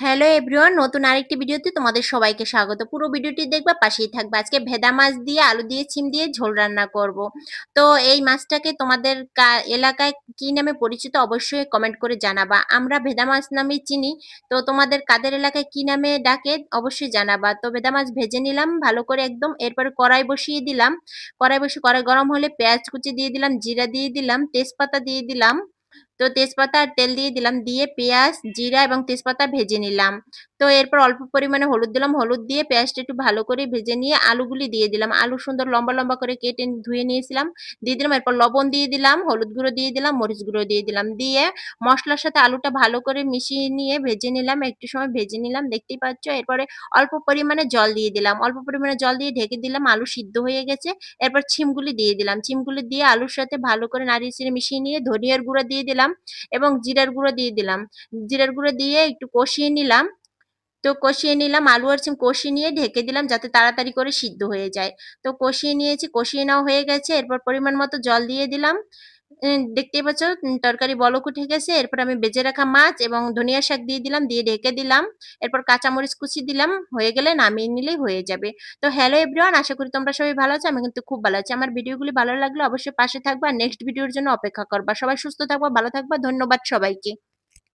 Hello everyone, নতুন আরেকটি ভিডিওতে তোমাদের সবাইকে স্বাগত। পুরো ভিডিওটি দেখবা, পাশেই থাকবে। আজকে ভেদা মাছ দিয়ে আলু দিয়ে সিম দিয়ে ঝোল রান্না করব। তো এই মাছটাকে তোমাদের এলাকায় কি নামে পরিচিত অবশ্যই কমেন্ট করে জানাবা। আমরা ভেদা মাছ নামে চিনি, তো তোমাদের কাদের এলাকায় কি নামে ডাকে অবশ্যই জানাবা। তো ভেদা মাছ ভেজে নিলাম ভালো করে একদম। এরপরে কড়াই বসিয়ে দিলাম। কড়াই গরম হলে পেঁয়াজ কুচি দিয়ে দিলাম, জিরা দিয়ে দিলাম, তেজপাতা দিয়ে দিলাম। তো তেজপাতা আর তেল দিয়ে দিলাম, দিয়ে পেঁয়াজ জিরা এবং তেজপাতা ভেজে নিলাম। তো এরপর অল্প পরিমাণে হলুদ দিলাম, হলুদ দিয়ে পেঁয়াজটা একটু ভালো করে ভেজে নিয়ে আলুগুলি দিয়ে দিলাম। আলু সুন্দর লম্বা লম্বা করে কেটে ধুয়ে নিয়েছিলাম, দিয়ে দিলাম। এরপর লবণ দিয়ে দিলাম, হলুদ গুঁড়ো দিয়ে দিলাম, মরিচ গুঁড়ো দিয়ে দিলাম, দিয়ে মশলার সাথে আলুটা ভালো করে মিশিয়ে নিয়ে ভেজে নিলাম। একটু সময় ভেজে নিলাম, দেখতেই পাচ্ছ। এরপরে অল্প পরিমাণে জল দিয়ে দিলাম, অল্প পরিমাণে জল দিয়ে ঢেকে দিলাম। আলু সিদ্ধ হয়ে গেছে। এরপর ছিমগুলি দিয়ে দিলাম, ছিমগুলি দিয়ে আলুর সাথে ভালো করে নাড়িয়ে চেড়ে মিশিয়ে নিয়ে ধনিয়ার গুঁড়ো দিয়ে দিলাম এবং জিরার গুঁড়ো দিয়ে দিলাম। জিরার গুঁড়ো দিয়ে একটু কষিয়ে নিলাম। তো কষিয়ে নিলাম, আলু আর সিম কষিয়ে নিয়ে ঢেকে দিলাম যাতে তাড়াতাড়ি করে সিদ্ধ হয়ে যায়। তো কষিয়ে নিয়েছি, কষিয়ে নেওয়া হয়ে গেছে। এরপর পরিমাণ মতো জল দিয়ে দিলাম। দেখতেই পাচ্ছ তরকারি বলক উঠে গেছে। এরপর আমি বেজে রাখা মাছ এবং ধনিয়া শাক দিয়ে দিলাম, দিয়ে ঢেকে দিলাম। এরপর কাঁচামরিচ কুচি দিলাম, হয়ে গেলে নামিয়ে নিলেই হয়ে যাবে। তো হ্যালো এভরিওয়ান, আশা করি তোমরা সবাই ভালো আছো। আমি কিন্তু খুব ভালো আছি। আমার ভিডিওগুলি ভালো লাগলে অবশ্যই পাশে থাকবা, নেক্সট ভিডিওর জন্য অপেক্ষা করবা। সবাই সুস্থ থাকবা, ভালো থাকবা। ধন্যবাদ সবাইকে।